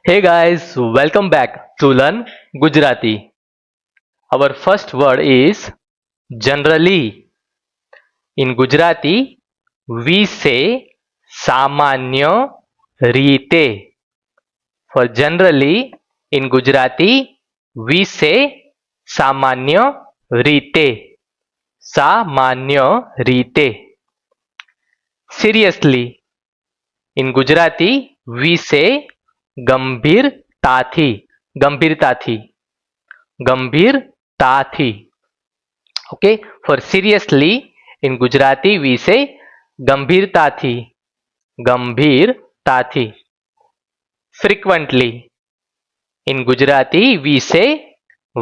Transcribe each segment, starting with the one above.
Hey guys, welcome back to Learn Gujarati. Our first word is generally. In Gujarati, we say samanya રીતે. For generally, in Gujarati, we say samanya રીતે. Samanya રીતે. Seriously, in Gujarati, we say ગંભીરતાથી. ગંભીરતાથી. ગંભીરતાથી. Okay, for seriously, in Gujarati, we say ગંભીરતાથી. ગંભીરતાથી. Frequently, in Gujarati, we say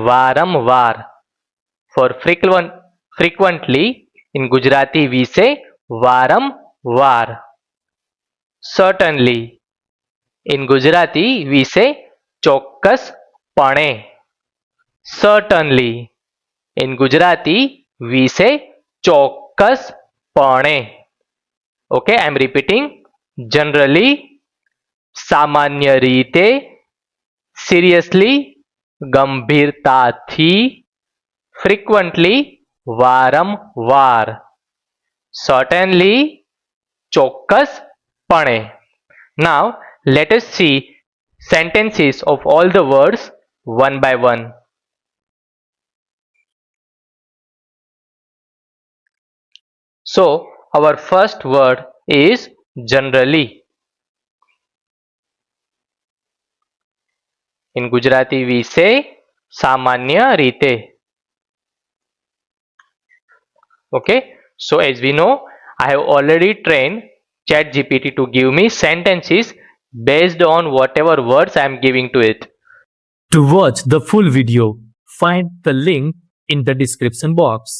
વારંવાર. For frequently, in Gujarati, we say વારંવાર. Certainly, in Gujarati, we say ચોક્કસપણે. Certainly, in Gujarati, we say ચોક્કસપણે. Okay, I am repeating. Generally, સામાન્ય રીતે, seriously, ગંભીરતાથી, frequently, વારંવાર, certainly, ચોક્કસપણે. Now, let us see sentences of all the words one by one. So, our first word is generally. In Gujarati, we say સામાન્ય રીતે. Okay, so as we know, I have already trained ChatGPT to give me sentences based on whatever words I am giving to it. To watch the full video, find the link in the description box.